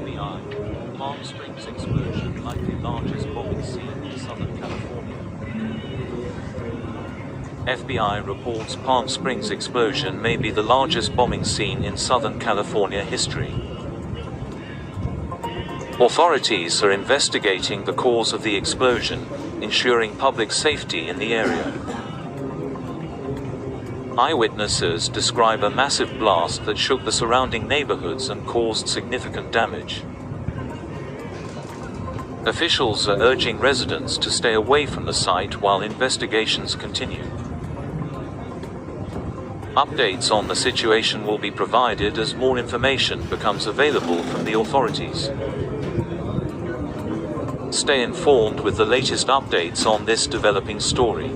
FBI. Palm Springs explosion likely largest bombing scene in Southern California. FBI reports Palm Springs explosion may be the largest bombing scene in Southern California history. Authorities are investigating the cause of the explosion, ensuring public safety in the area. Eyewitnesses describe a massive blast that shook the surrounding neighborhoods and caused significant damage. Officials are urging residents to stay away from the site while investigations continue. Updates on the situation will be provided as more information becomes available from the authorities. Stay informed with the latest updates on this developing story.